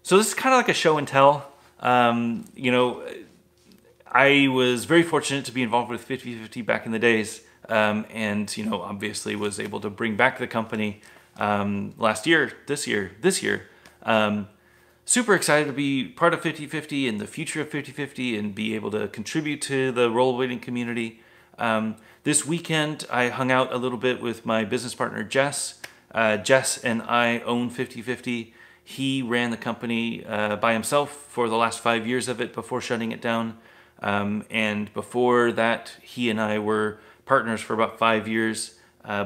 So this is kind of like a show and tell. You know, I was very fortunate to be involved with 50/50 back in the days, and you know, obviously was able to bring back the company this year. Super excited to be part of 50/50 and the future of 50/50 and be able to contribute to the rollerblading community. This weekend, I hung out a little bit with my business partner, Jess. Jess and I own 50/50. He ran the company by himself for the last 5 years of it before shutting it down. And before that, he and I were partners for about 5 years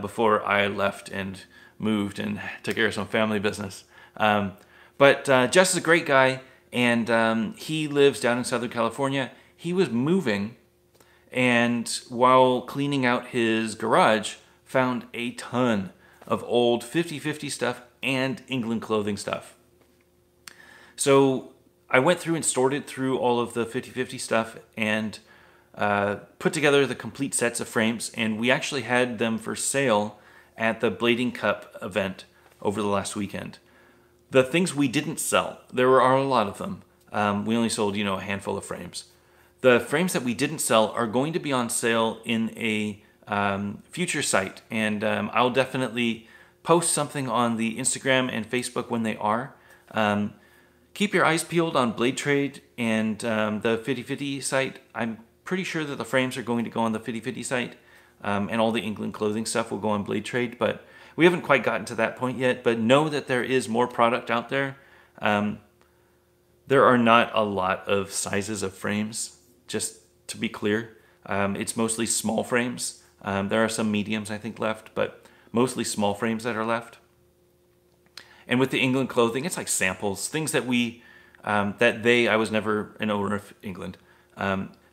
before I left and moved and took care of some family business. But Jess is a great guy, and he lives down in Southern California. He was moving, and while cleaning out his garage, found a ton of old 50/50 stuff and England clothing stuff. So I went through and sorted through all of the 50/50 stuff and put together the complete sets of frames, and we actually had them for sale at the Blading Cup event over the last weekend. The things we didn't sell, there are a lot of them. We only sold, you know, a handful of frames. The frames that we didn't sell are going to be on sale in a future site, and I'll definitely post something on the Instagram and Facebook when they are. Keep your eyes peeled on Blade Trade and the 50/50 site. I'm pretty sure that the frames are going to go on the 50/50 site, and all the England clothing stuff will go on Blade Trade, but we haven't quite gotten to that point yet. But know that there is more product out there. There are not a lot of sizes of frames, just to be clear. It's mostly small frames. There are some mediums, I think, left, but mostly small frames that are left. And with the England clothing, it's like samples, things that I was never an owner of England,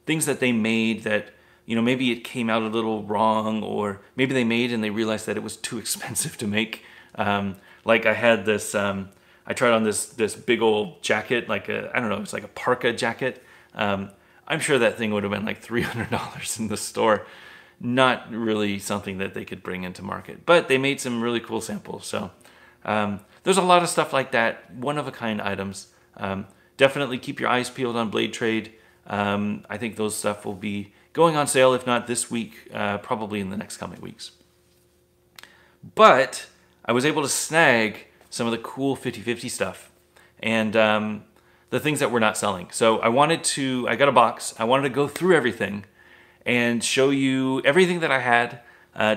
things that they made that, you know, maybe it came out a little wrong, or maybe they made and they realized that it was too expensive to make. Like I had this, I tried on this big old jacket, like I don't know, it's like a parka jacket. I'm sure that thing would have been like $300 in the store. Not really something that they could bring into market, but they made some really cool samples. So there's a lot of stuff like that, one-of-a-kind items. Definitely keep your eyes peeled on Blade Trade. I think those stuff will be going on sale, if not this week, probably in the next coming weeks. But I was able to snag some of the cool 50/50 stuff and the things that we're not selling. So I got a box. I wanted to go through everything and show you everything that I had,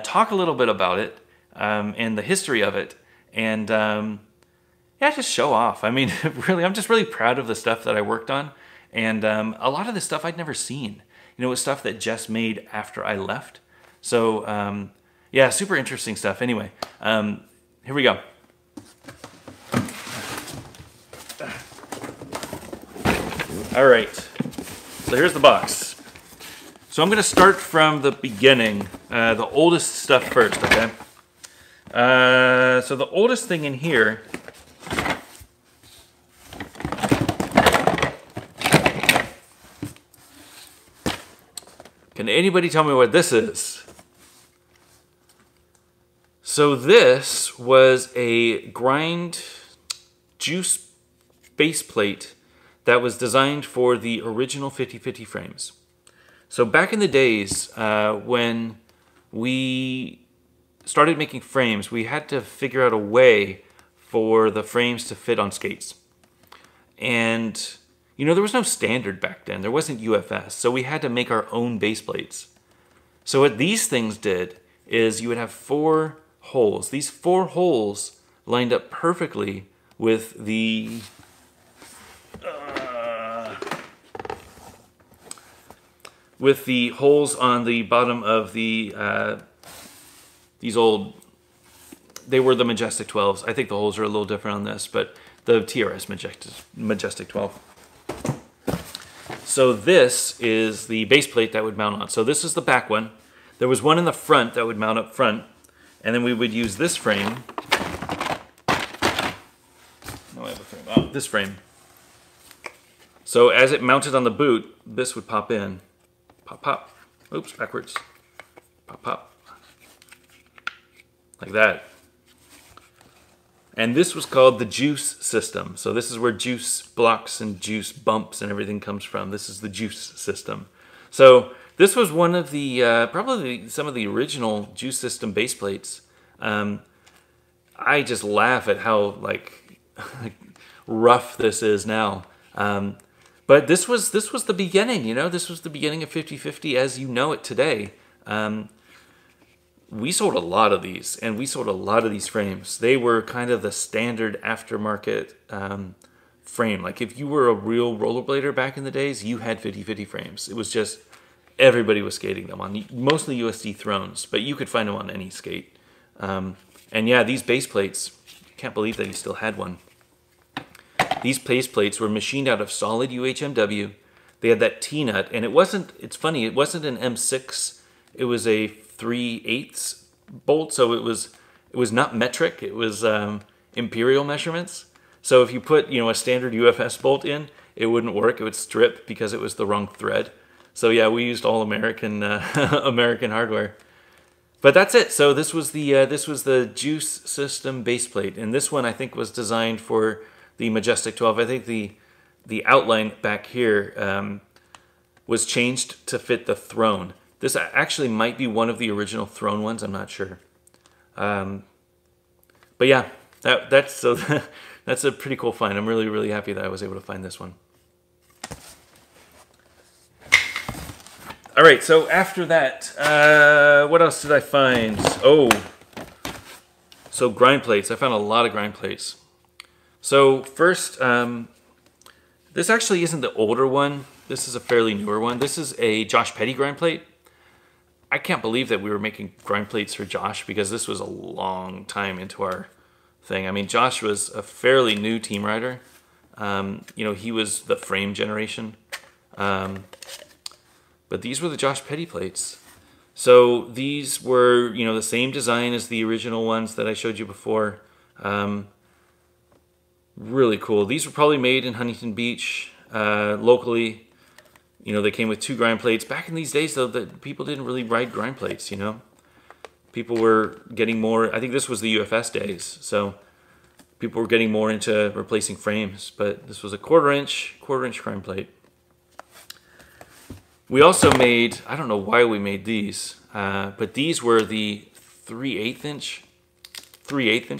talk a little bit about it and the history of it, and yeah, just show off. I mean, really, I'm just really proud of the stuff that I worked on, and a lot of the stuff I'd never seen. You know, it was stuff that Jess made after I left. So yeah, super interesting stuff. Anyway, here we go. All right, so here's the box. So I'm going to start from the beginning, the oldest stuff first, okay? So the oldest thing in here can anybody tell me what this is? So this was a grind juice base plate that was designed for the original 50/50 frames. So back in the days when we started making frames, we had to figure out a way for the frames to fit on skates. And, you know, there was no standard back then. There wasn't UFS, so we had to make our own base plates. So what these things did is you would have 4 holes. These 4 holes lined up perfectly with the holes on the bottom of the these old, they were the Majestic 12s. I think the holes are a little different on this, but the TRS Majestic 12. So this is the base plate that would mount on. So this is the back one. There was one in the front that would mount up front, and then we would use this frame. No, I have a frame. Oh, this frame. So as it mounted on the boot, this would pop in. Pop, pop. Oops, backwards. Pop, pop. Like that. And this was called the juice system. So this is where juice blocks and juice bumps and everything comes from. This is the juice system. So this was one of the, probably some of the original juice system base plates. I just laugh at how like rough this is now. But this was the beginning, you know, this was the beginning of 50/50 as you know it today. We sold a lot of these, and we sold a lot of these frames. They were kind of the standard aftermarket frame. Like if you were a real rollerblader back in the days, you had 50/50 frames. It was just, everybody was skating them on mostly USD Thrones, but you could find them on any skate. And yeah, these base plates, I can't believe that he still had one. These base plates were machined out of solid UHMW. They had that T-nut, and it wasn't, it's funny, it wasn't an M6, it was a 3/8 bolt, so it was not metric, it was imperial measurements. So if you put, you know, a standard UFS bolt in, it wouldn't work, it would strip because it was the wrong thread. So yeah, we used all American American hardware. But that's it. So this was the juice system base plate, and this one I think was designed for the Majestic 12. I think the outline back here was changed to fit the throne. This actually might be one of the original throne ones. I'm not sure. But yeah, that's that's a pretty cool find. I'm really happy that I was able to find this one. All right, so after that, what else did I find? Oh, so grind plates. I found a lot of grind plates. So first, this actually isn't the older one. This is a fairly newer one. This is a Josh Petty grind plate. I can't believe that we were making grind plates for Josh because this was a long time into our thing. I mean, Josh was a fairly new team rider. You know, he was the frame generation. But these were the Josh Petty plates. So these were, you know, the same design as the original ones that I showed you before. Really cool. These were probably made in Huntington Beach, locally. You know, they came with 2 grind plates. Back in these days, though, that people didn't really ride grind plates, you know. People were getting more, I think this was the UFS days, so people were getting more into replacing frames. But this was a quarter inch grind plate. We also made, I don't know why we made these, but these were the 3/8 inch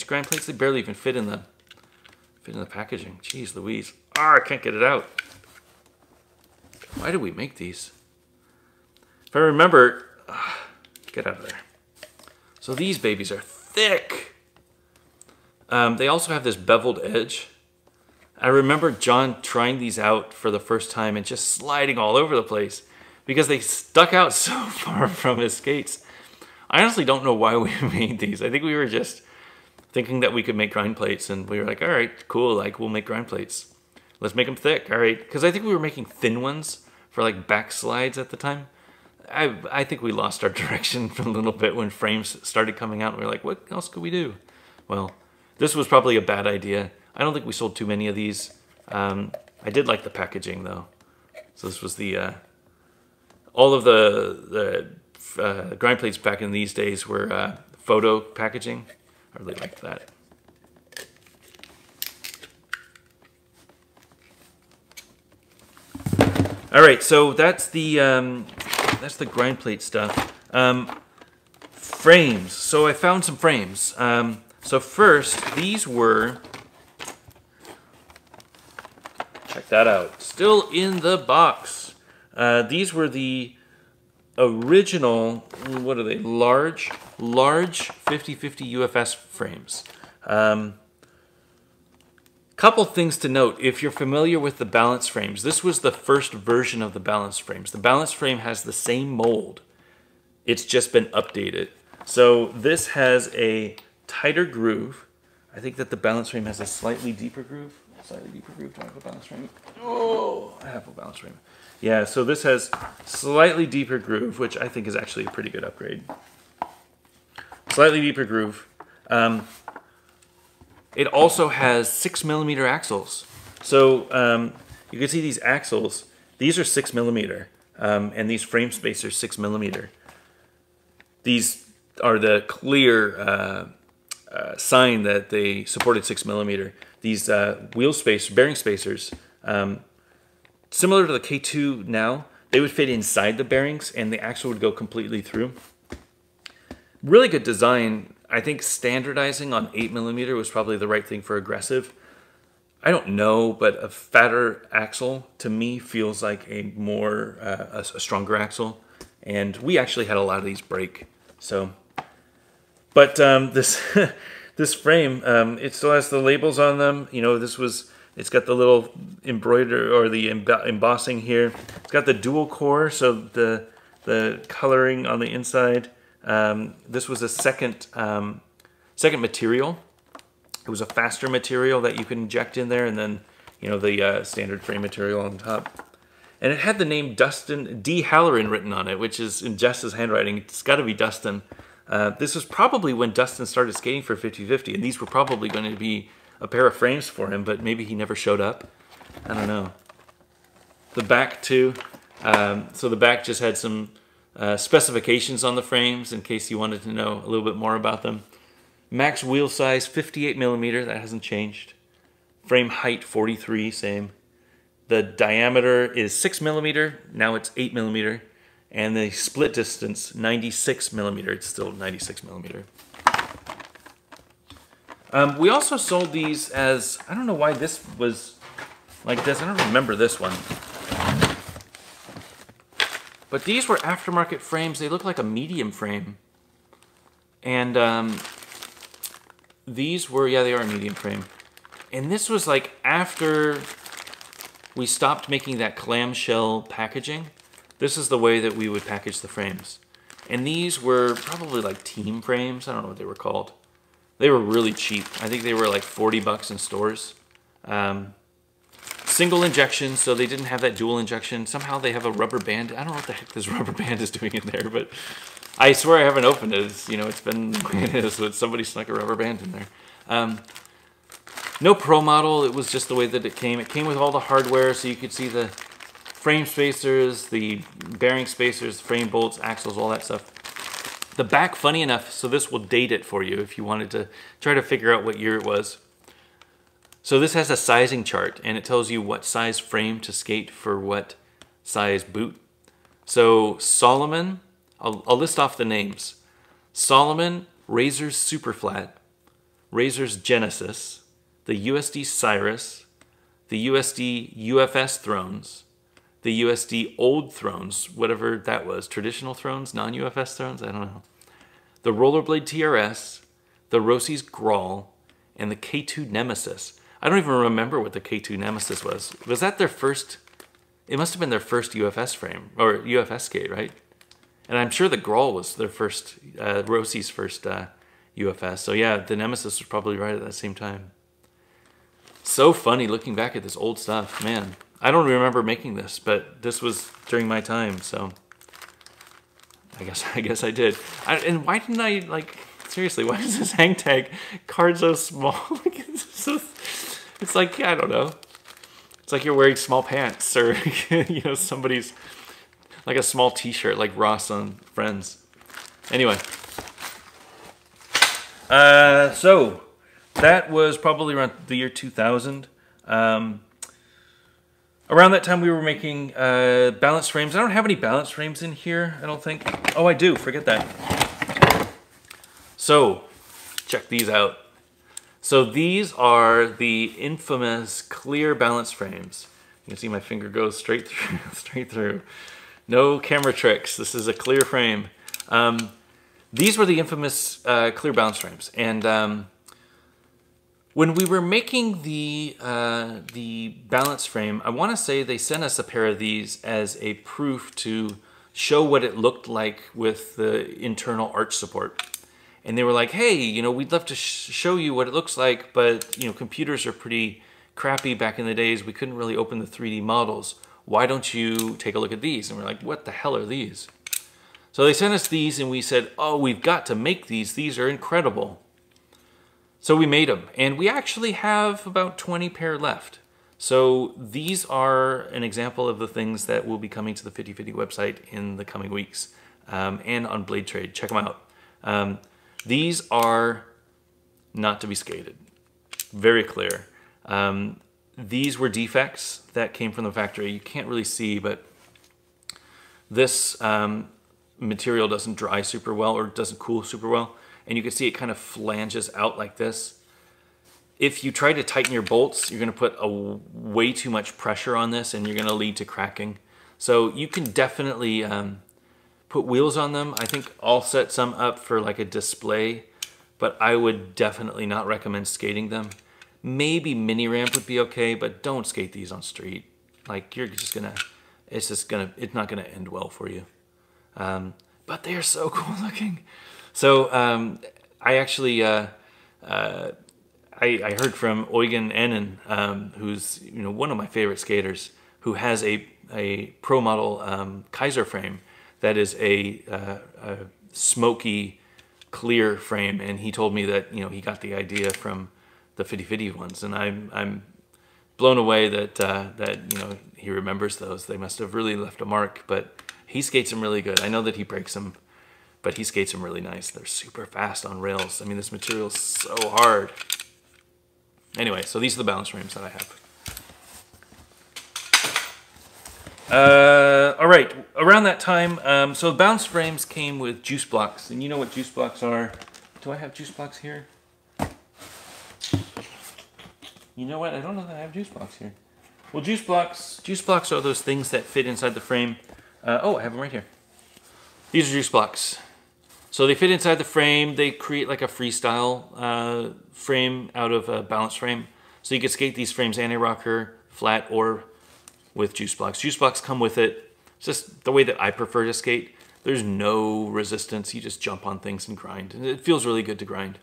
grind plates. They barely even fit in the packaging. Jeez Louise. I can't get it out. Why did we make these? If I remember, get out of there. So these babies are thick. They also have this beveled edge. I remember John trying these out for the first time and just sliding all over the place because they stuck out so far from his skates. I honestly don't know why we made these. I think we were just thinking that we could make grind plates, and we were like, all right, cool, like we'll make grind plates. Let's make them thick, all right? Because I think we were making thin ones for like backslides at the time. I think we lost our direction for a little bit when frames started coming out. We were like, what else could we do? Well, this was probably a bad idea. I don't think we sold too many of these. I did like the packaging though. So this was the, all of the grind plates back in these days were photo packaging. I really liked that. All right, so that's the grind plate stuff. Frames. So I found some frames. So first, these were, check that out, still in the box. These were the original, what are they, large 50/50 UFS frames. Couple things to note, if you're familiar with the balance frames, this was the first version of the balance frames. The balance frame has the same mold. It's just been updated. So this has a tighter groove. I think that the balance frame has a slightly deeper groove. Slightly deeper groove. Do I have a balance frame? Oh, I have a balance frame. Yeah, so this has slightly deeper groove, which I think is actually a pretty good upgrade. Slightly deeper groove. It also has 6mm axles. So you can see these axles. These are 6mm, and these frame spacers 6mm. These are the clear sign that they supported 6mm. These bearing spacers, similar to the K2 now, they would fit inside the bearings and the axle would go completely through. Really good design. I think standardizing on 8mm was probably the right thing for aggressive. I don't know, but a fatter axle to me feels like a more a stronger axle, and we actually had a lot of these break. So, but this this frame, it still has the labels on them. You know, it's got the little embroider or the embossing here. It's got the dual core, so the coloring on the inside. This was a second material. It was a faster material that you could inject in there, and then, you know, the standard frame material on top. And it had the name Dustin D. Halloran written on it, which is in Jess's handwriting. It's got to be Dustin. This was probably when Dustin started skating for 50/50, and these were probably going to be a pair of frames for him, but maybe he never showed up. I don't know. The back too. So the back just had some specifications on the frames in case you wanted to know a little bit more about them. Max wheel size 58mm, that hasn't changed. Frame height 43, same. The diameter is 6mm, now it's 8mm. And the split distance 96mm, it's still 96mm. We also sold these as, I don't know why this was like this, I don't remember this one. But these were aftermarket frames, they look like a medium frame. And these were, yeah, they are a medium frame. And this was like after we stopped making that clamshell packaging. This is the way that we would package the frames. And these were probably like team frames. I don't know what they were called. They were really cheap. I think they were like 40 bucks in stores. Single injection, so they didn't have that dual injection. Somehow they have a rubber band. I don't know what the heck this rubber band is doing in there, but I swear I haven't opened it. It's, you know, it's been the way it is, but somebody snuck a rubber band in there. No pro model, it was just the way that it came. It came with all the hardware, so you could see the frame spacers, the bearing spacers, frame bolts, axles, all that stuff. The back, funny enough, so this will date it for you if you wanted to try to figure out what year it was. So this has a sizing chart, and it tells you what size frame to skate for what size boot. So Solomon, I'll list off the names. Solomon, Razor's Superflat, Razor's Genesis, the USD Cyrus, the USD UFS Thrones, the USD Old Thrones, whatever that was, traditional thrones, non-UFS thrones, I don't know. The Rollerblade TRS, the Rossi's Grawl, and the K2 Nemesis. I don't even remember what the K2 Nemesis was. Was that their first? It must have been their first UFS frame, or UFS skate, right? And I'm sure the Grawl was their first, Rossi's first UFS. So yeah, the Nemesis was probably right at that same time. So funny looking back at this old stuff, man. I don't remember making this, but this was during my time, so I guess I did. And why didn't I, like, seriously, why is this hang tag card so small? It's like, I don't know. It's like you're wearing small pants, or you know, somebody's like a small t-shirt like Ross on Friends. Anyway. So that was probably around the year 2000. Around that time we were making balance frames. I don't have any balance frames in here, I don't think. Oh, I do, forget that. So, check these out. So these are the infamous clear balance frames. You can see my finger goes straight through, straight through. No camera tricks, this is a clear frame. These were the infamous clear balance frames. And when we were making the balance frame, I want to say they sent us a pair of these as a proof to show what it looked like with the internal arch support. And they were like, hey, you know, we'd love to show you what it looks like, but, you know, computers are pretty crappy back in the days. We couldn't really open the 3D models. Why don't you take a look at these? And we're like, what the hell are these? So they sent us these and we said, oh, we've got to make these. These are incredible. So we made them, and we actually have about 20 pair left. So these are an example of the things that will be coming to the 50/50 website in the coming weeks, and on Blade Trade. Check them out. These are not to be skated. Very clear. These were defects that came from the factory. You can't really see, but this material doesn't dry super well or doesn't cool super well. And you can see it kind of flanges out like this. If you try to tighten your bolts, you're going to put way too much pressure on this and you're going to lead to cracking. So you can definitely put wheels on them. I think I'll set some up for like a display, but I would definitely not recommend skating them. Maybe mini ramp would be okay, but don't skate these on street. Like you're just gonna, it's not gonna end well for you. But they are so cool looking. So I actually, I heard from Eugen Ennen, who's one of my favorite skaters, who has a pro model Kaiser frame that is a smoky clear frame, and he told me that he got the idea from the 50/50 ones, and I'm blown away that he remembers those. They must have really left a mark, but he skates them really good. I know that he breaks them, but he skates them really nice. They're super fast on rails. I mean, this material is so hard. Anyway, so these are the balance frames that I have. All right, around that time, so the balance frames came with juice blocks, and you know what juice blocks are. Do I have juice blocks here? You know what? I don't know that I have juice blocks here. Well, juice blocks are those things that fit inside the frame. Oh, I have them right here. These are juice blocks. So they fit inside the frame. They create like a freestyle frame out of a balance frame. So you can skate these frames anti-rocker, flat, or with juice blocks. Juice blocks come with it. It's just the way that I prefer to skate. There's no resistance. You just jump on things and grind. And it feels really good to grind.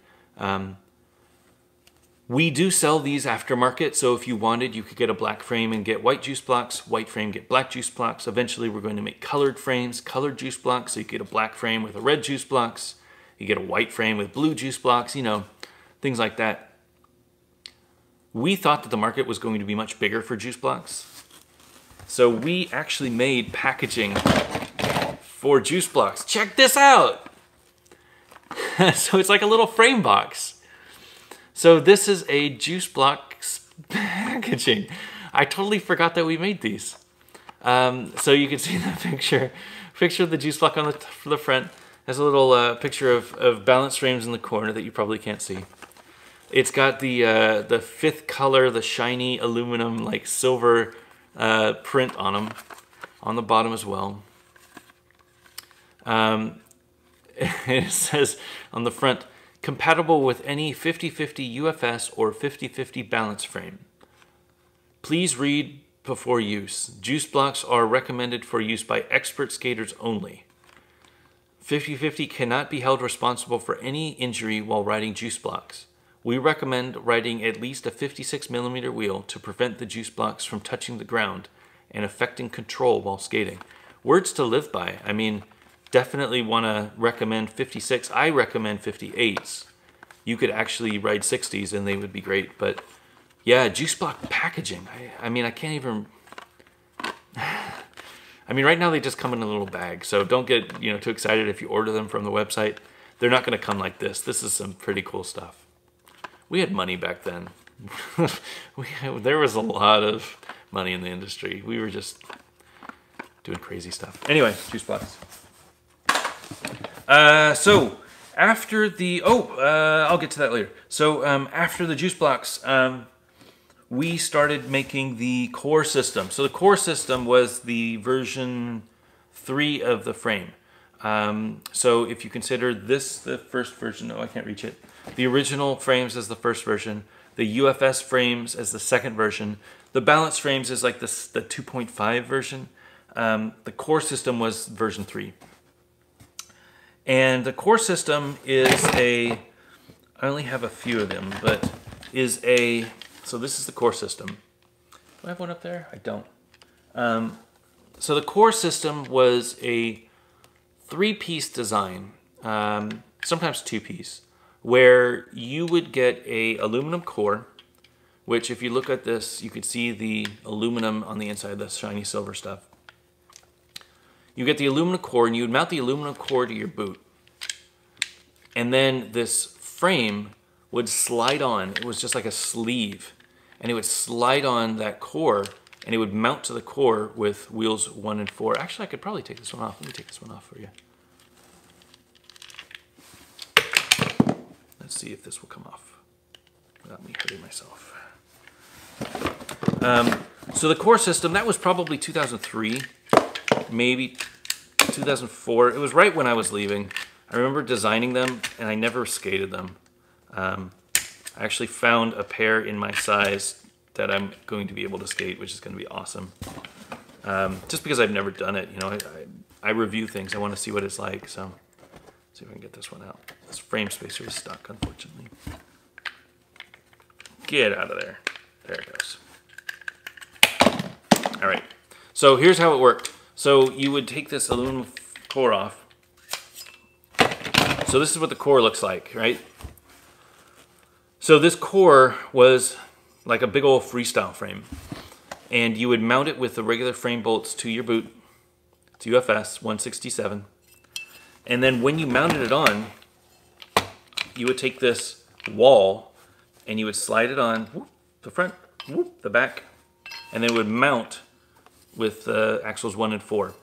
We do sell these aftermarket, so if you wanted, you could get a black frame and get white juice blocks, white frame, get black juice blocks. Eventually, we're going to make colored frames, colored juice blocks, so you get a black frame with a red juice blocks, you get a white frame with blue juice blocks, things like that. We thought that the market was going to be much bigger for juice blocks, so we actually made packaging for juice blocks. Check this out! So it's like a little frame box. So this is a juice blocks packaging. I totally forgot that we made these. So you can see the picture of the juice block on the front. Has a little picture of balance frames in the corner that you probably can't see. It's got the fifth color, the shiny aluminum like silver print on them, on the bottom as well. It says on the front, compatible with any 50/50 UFS or 50/50 balance frame. Please read before use. Juice blocks are recommended for use by expert skaters only. 50/50 cannot be held responsible for any injury while riding juice blocks. We recommend riding at least a 56mm wheel to prevent the juice blocks from touching the ground and affecting control while skating. Words to live by. I mean, definitely want to recommend 56. I recommend 58s. You could actually ride 60s and they would be great. But yeah, juice block packaging. I mean, I can't even... I mean, right now they just come in a little bag. So don't get too excited if you order them from the website. They're not going to come like this. This is some pretty cool stuff. We had money back then. There was a lot of money in the industry. We were just doing crazy stuff. Anyway, juice blocks. So after the, I'll get to that later. So after the juice blocks, we started making the core system. So the core system was the version 3 of the frame. So if you consider this the first version, I can't reach it. The original frames as the first version, the UFS frames as the second version, the balance frames is like the 2.5 version. The core system was version 3. And the core system is I only have a few of them, but so this is the core system. Do I have one up there? I don't. So the core system was a 3-piece design, sometimes 2-piece, where you would get a aluminum core, which if you look at this, you could see the aluminum on the inside, the shiny silver stuff. You get the aluminum core and you would mount the aluminum core to your boot. And then this frame would slide on. It was just like a sleeve, and it would slide on that core, and it would mount to the core with wheels 1 and 4. Actually, I could probably take this one off. Let me take this one off for you. Let's see if this will come off without me hurting myself. So the core system, that was probably 2003, maybe 2004. It was right when I was leaving. I remember designing them, and I never skated them. I actually found a pair in my size that I'm going to be able to skate, which is going to be awesome. Just because I've never done it, you know, I review things. I want to see what it's like. So let's see if I can get this one out. This frame spacer is stuck, unfortunately. Get out of there. There it goes. All right. So here's how it worked. So you would take this aluminum core off. So this is what the core looks like, right? So this core was like a big old freestyle frame. And you would mount it with the regular frame bolts to your boot. It's UFS 167. And then when you mounted it on, you would take this wall and you would slide it on, whoop, the front, whoop, the back, and then it would mount with axles 1 and 4.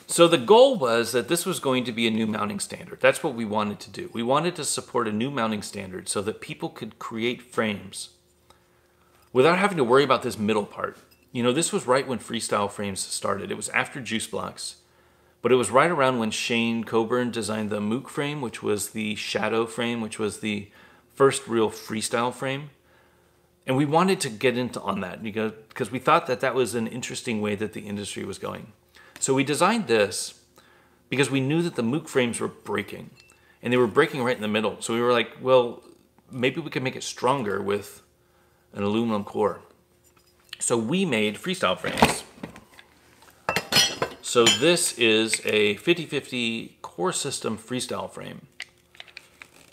So the goal was that this was going to be a new mounting standard. That's what we wanted to do. We wanted to support a new mounting standard so that people could create frames without having to worry about this middle part. You know, this was right when Freestyle Frames started. It was after Juice Blocks, but it was right around when Shane Coburn designed the Mook frame, which was the shadow frame, which was the first real freestyle frame. And we wanted to get into on that because we thought that that was an interesting way that the industry was going. So we designed this because we knew that the Mook frames were breaking, and they were breaking right in the middle. So we were like, well, maybe we could make it stronger with an aluminum core. So we made Freestyle Frames. So this is a 50/50 core system freestyle frame.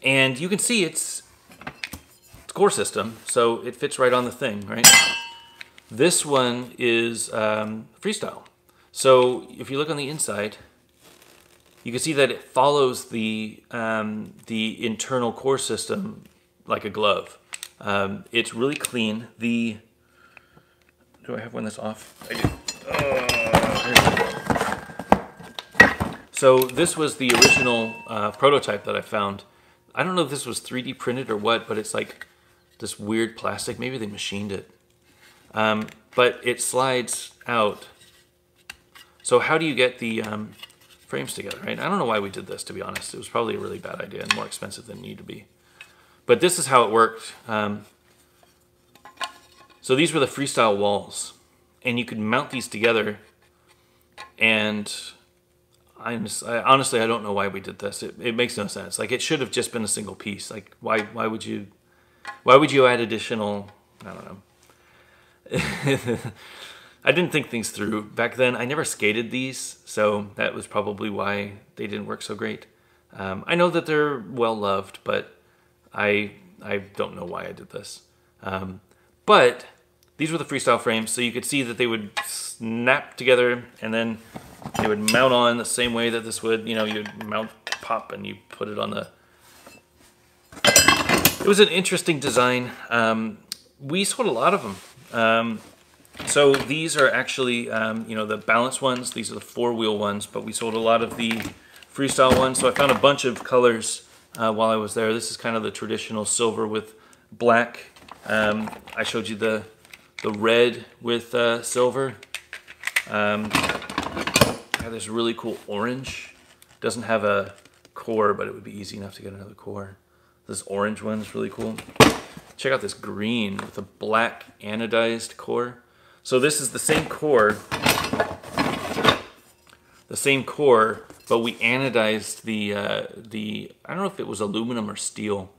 And you can see it's core system, so it fits right on the thing, right? This one is freestyle. So if you look on the inside, you can see that it follows the internal core system like a glove. It's really clean. Do I have one that's off? I do. So this was the original prototype that I found. I don't know if this was 3D printed or what, but it's like this weird plastic. Maybe they machined it. But it slides out. So how do you get the frames together, right? I don't know why we did this, to be honest. It was probably a really bad idea and more expensive than it needed to be. But this is how it worked. So these were the Freestyle Walls. And you could mount these together. And honestly, I don't know why we did this. It makes no sense. Like, it should have just been a single piece. Like, why would you add additional, I don't know. I didn't think things through. Back then, I never skated these, so that was probably why they didn't work so great. I know that they're well loved, but I don't know why I did this. But these were the Freestyle Frames, so you could see that they would snap together, and then they would mount on the same way that this would. You know, you'd mount, pop, and you put it on the... It was an interesting design. We sold a lot of them. So these are actually, you know, the balance ones. These are the 4-wheel ones, but we sold a lot of the freestyle ones. So I found a bunch of colors while I was there. This is kind of the traditional silver with black. I showed you the red with silver. I have this really cool orange. Doesn't have a core, but it would be easy enough to get another core. This orange one is really cool. Check out this green with a black anodized core. So this is the same core, but we anodized the I don't know if it was aluminum or steel,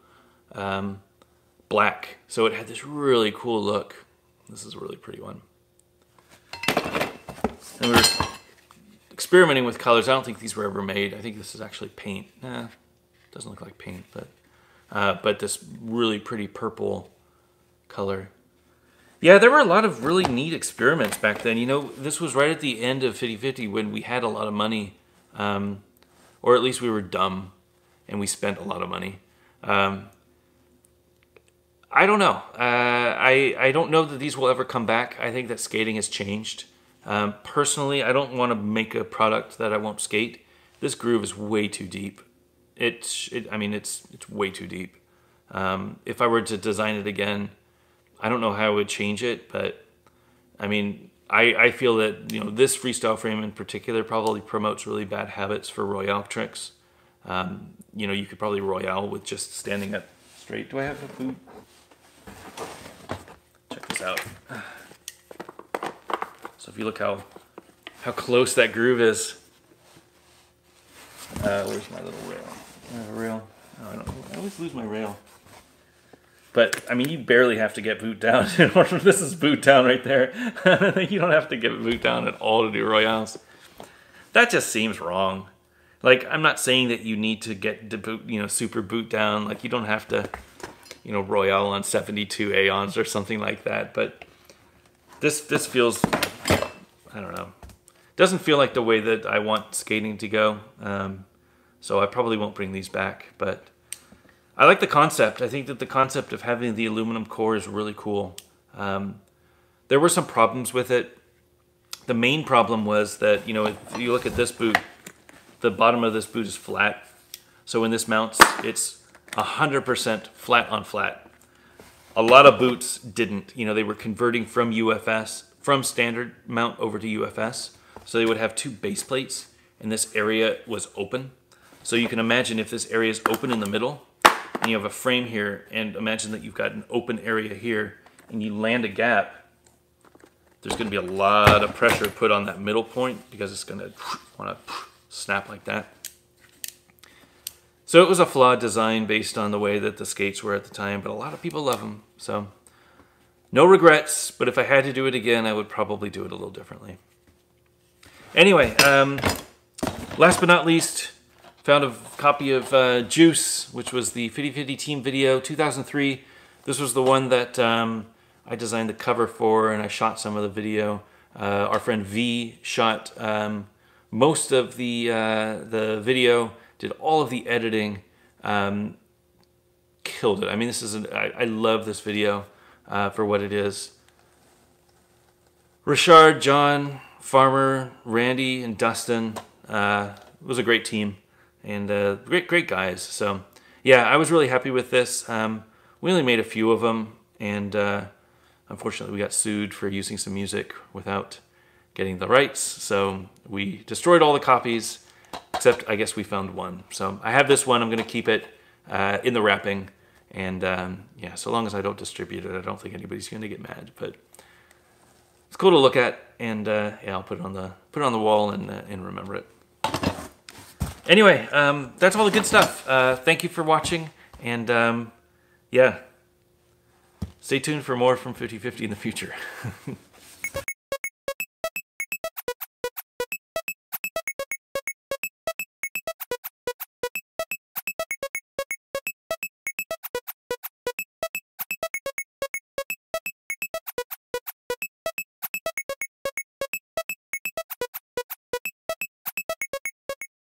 black. So it had this really cool look. This is a really pretty one. And we were experimenting with colors. I don't think these were ever made. I think this is actually paint. Doesn't look like paint, but this really pretty purple color. Yeah, there were a lot of really neat experiments back then. You know, this was right at the end of 50/50 when we had a lot of money, or at least we were dumb and we spent a lot of money. I don't know. I don't know that these will ever come back. I think that skating has changed. Personally, I don't want to make a product that I won't skate. This groove is way too deep. I mean, it's way too deep. If I were to design it again, I don't know how I would change it, but I mean, I feel that, you know, this freestyle frame in particular probably promotes really bad habits for royale tricks. You know, you could probably royale with just standing up straight. Do I have a boot? Check this out. So if you look how close that groove is. Where's my little rail? Rail? Oh, I always lose my rail. But, I mean, you barely have to get boot down in order. This is boot down right there. You don't have to get boot down at all to do royales. That just seems wrong. Like, I'm not saying that you need to get the boot, you know, super boot down. Like, you don't have to, you know, royale on 72 Aeons or something like that. But this feels, I don't know. Doesn't feel like the way that I want skating to go. So I probably won't bring these back, but I like the concept. I think that the concept of having the aluminum core is really cool. There were some problems with it. The main problem was that, you know, if you look at this boot, the bottom of this boot is flat. So when this mounts, it's 100% flat on flat. A lot of boots didn't. You know, they were converting from UFS, from standard mount over to UFS. So they would have two base plates, and this area was open. So you can imagine if this area is open in the middle, and you have a frame here, and imagine that you've got an open area here, and you land a gap, there's going to be a lot of pressure put on that middle point because it's going to want to snap like that. So it was a flawed design based on the way that the skates were at the time, but a lot of people love them. So no regrets, but if I had to do it again, I would probably do it a little differently. Anyway, last but not least, found a copy of Juice, which was the 50/50 team video, 2003. This was the one that I designed the cover for, and I shot some of the video. Our friend V shot most of the video, did all of the editing, killed it. I mean, I love this video for what it is. Richard, John, Farmer, Randy, and Dustin. It was a great team. And great guys. So yeah, I was really happy with this. We only made a few of them, and unfortunately we got sued for using some music without getting the rights. So we destroyed all the copies, except I guess we found one. So I have this one. I'm going to keep it in the wrapping. And yeah, so long as I don't distribute it, I don't think anybody's going to get mad. But it's cool to look at, and yeah, I'll put it on the wall and remember it. Anyway, that's all the good stuff. Thank you for watching, and yeah, stay tuned for more from 50/50 in the future.